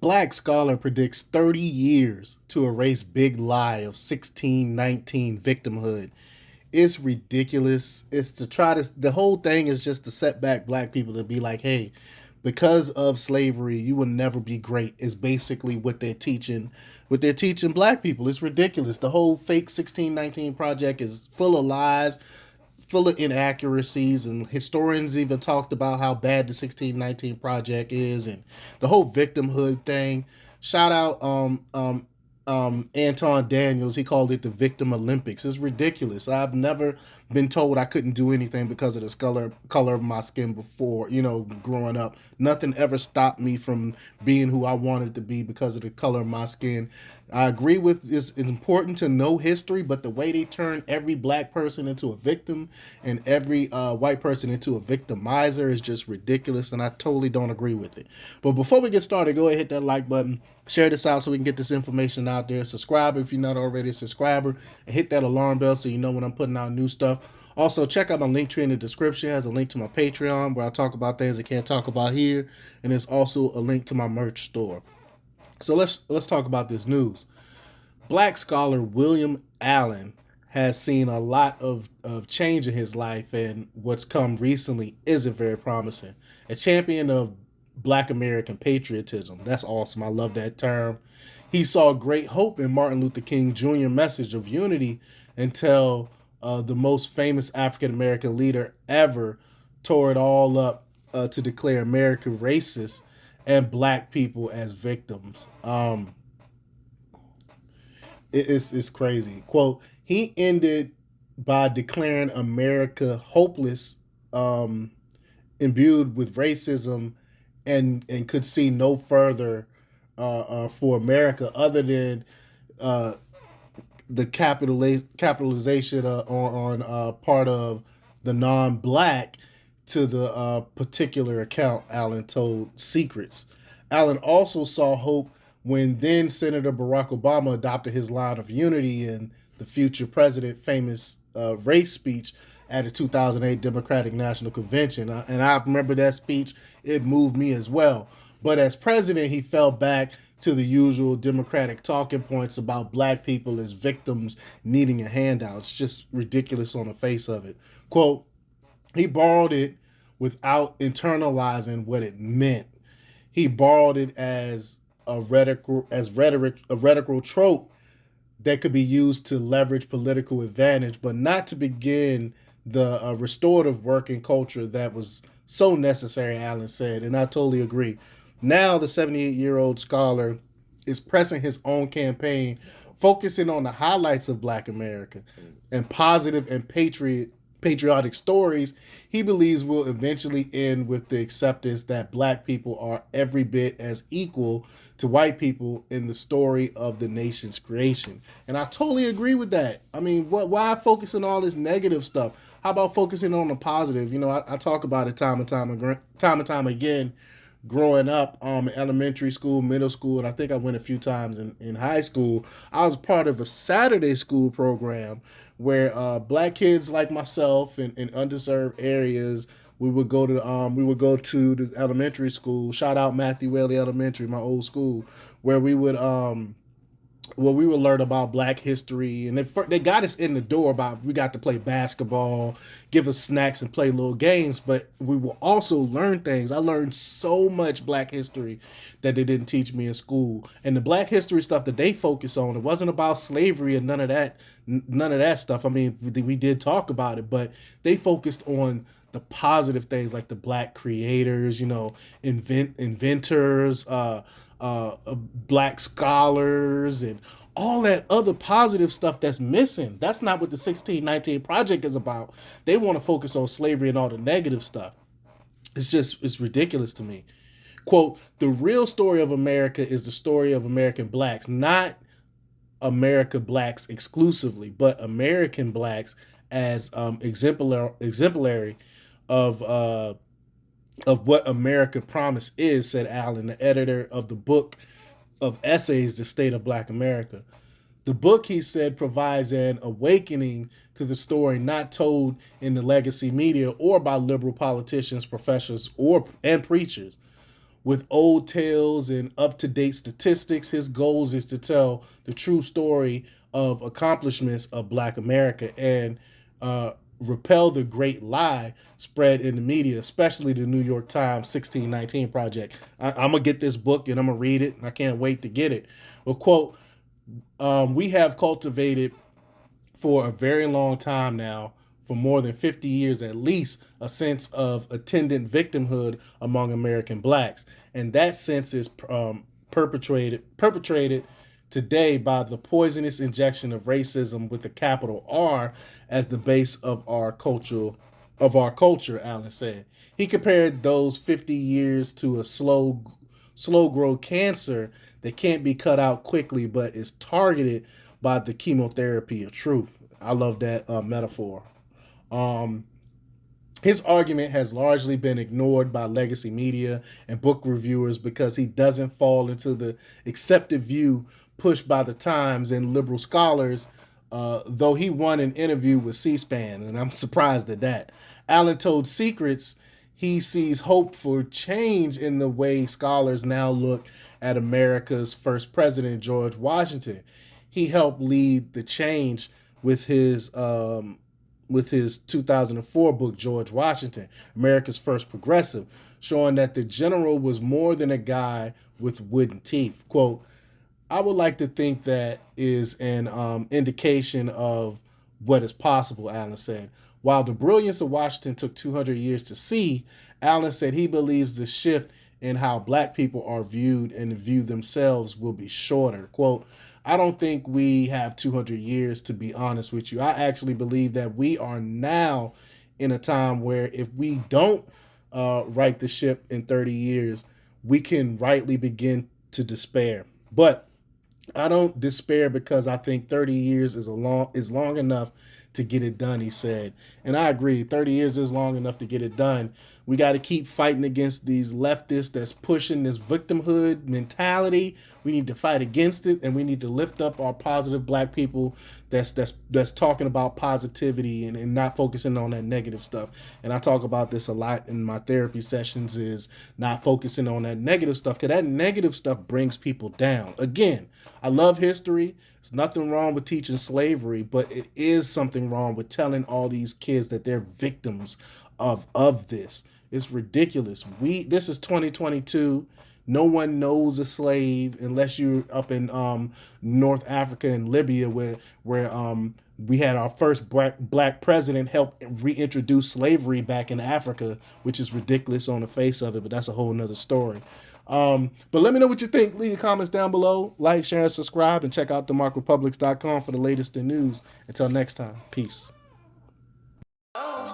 Black scholar predicts 30 years to erase big lie of 1619 victimhood. It's ridiculous. It's to try to, the whole thing is just to set back black people to be like, hey, because of slavery, you will never be great, is basically what they're teaching black people. It's ridiculous. The whole fake 1619 project is full of lies, full of inaccuracies, and historians even talked about how bad the 1619 project is and the whole victimhood thing. Shout out Anton Daniels. He called it the Victim Olympics. It's ridiculous. I've never been told I couldn't do anything because of the color of my skin before, growing up. Nothing ever stopped me from being who I wanted to be because of the color of my skin. I agree with it's important to know history, but the way they turn every black person into a victim and every white person into a victimizer is just ridiculous, and I totally don't agree with it. But before we get started, go ahead and hit that like button, share this out so we can get this information out there. Subscribe if you're not already a subscriber, and hit that alarm bell so you know when I'm putting out new stuff. Also, check out my link tree in the description. It has a link to my Patreon where I talk about things I can't talk about here, and there's also a link to my merch store. So let's talk about this news. Black scholar William Allen has seen a lot of change in his life, and what's come recently isn't very promising. A champion of black American patriotism. That's awesome. I love that term. He saw great hope in Martin Luther King Jr.'s message of unity until the most famous African American leader ever tore it all up to declare America racist and black people as victims. It's crazy. Quote, he ended by declaring America hopeless, um, imbued with racism, and could see no further for America other than uh, the capitalization on part of the non-black to the particular account. Allen told Secrets. Allen also saw hope when then Senator Barack Obama adopted his line of unity in the future president famous race speech at the 2008 Democratic National Convention. And I remember that speech. It moved me as well. But as president, he fell back to the usual Democratic talking points about black people as victims needing a handout. It's just ridiculous on the face of it. Quote, he borrowed it without internalizing what it meant. He borrowed it as a rhetorical trope that could be used to leverage political advantage, but not to begin the restorative work and culture that was so necessary, Allen said. And I totally agree. Now, the 78-year-old scholar is pressing his own campaign, focusing on the highlights of Black America and positive and patriotic stories he believes will eventually end with the acceptance that black people are every bit as equal to white people in the story of the nation's creation. And I totally agree with that. I mean, why focus on all this negative stuff? How about focusing on the positive? I talk about it time and time again growing up in elementary school, middle school, and I think I went a few times in high school. I was part of a Saturday school program where black kids like myself in underserved areas, we would go to the elementary school. Shout out Matthew Whaley Elementary, my old school, where we would learn about black history, and they got us in the door about we got to play basketball, give us snacks and play little games, but we will also learn things. I learned so much black history that they didn't teach me in school, and the black history stuff that they focus on, it wasn't about slavery and none of that stuff. I mean, we did talk about it, but they focused on the positive things like the black creators, inventors, black scholars, and all that other positive stuff that's missing. That's not what the 1619 project is about. They want to focus on slavery and all the negative stuff. It's ridiculous to me. Quote, the real story of America is the story of American blacks, not America blacks exclusively, but American blacks as exemplary of what America Promise is, said Allen, the editor of the book of essays, The State of Black America. The book, he said, provides an awakening to the story not told in the legacy media or by liberal politicians, professors, and preachers. with old tales and up to date statistics. His goals is to tell the true story of accomplishments of Black America and repel the great lie spread in the media, especially the New York Times 1619 Project. I'm gonna get this book and I'm gonna read it, and I can't wait to get it. Well, quote, we have cultivated for a very long time now, for more than 50 years at least, a sense of attendant victimhood among American blacks. And that sense is perpetrated today by the poisonous injection of racism with the capital R as the base of our culture, Allen said. He compared those 50 years to a slow grow cancer that can't be cut out quickly but is targeted by the chemotherapy of truth. I love that metaphor. Um, his argument has largely been ignored by legacy media and book reviewers because he doesn't fall into the accepted view pushed by the Times and liberal scholars, though he won an interview with C SPAN, and I'm surprised at that. Allen told Secrets he sees hope for change in the way scholars now look at America's first president, George Washington. He helped lead the change with his 2004 book, George Washington, America's First Progressive, showing that the general was more than a guy with wooden teeth. Quote, I would like to think that is an indication of what is possible, Allen said. While the brilliance of Washington took 200 years to see, Allen said he believes the shift in how black people are viewed and view themselves will be shorter. Quote, I don't think we have 200 years, to be honest with you. I actually believe that we are now in a time where if we don't right the ship in 30 years, we can rightly begin to despair. But I don't despair because I think 30 years is long enough to get it done, he said. And I agree, 30 years is long enough to get it done. We got to keep fighting against these leftists that's pushing this victimhood mentality. We need to fight against it, and we need to lift up our positive black people that's talking about positivity and not focusing on that negative stuff. And I talk about this a lot in my therapy sessions, is not focusing on that negative stuff, because that negative stuff brings people down. Again, I love history. There's nothing wrong with teaching slavery, but it is something wrong with telling all these kids that they're victims of this. It's ridiculous. This is 2022. No one knows a slave unless you're up in North Africa and Libya, where we had our first black president help reintroduce slavery back in Africa, which is ridiculous on the face of it, but that's a whole nother story. But let me know what you think. Leave your comments down below. Like, share, and subscribe, and check out themarkrepublics.com for the latest in news. Until next time, peace. Oh,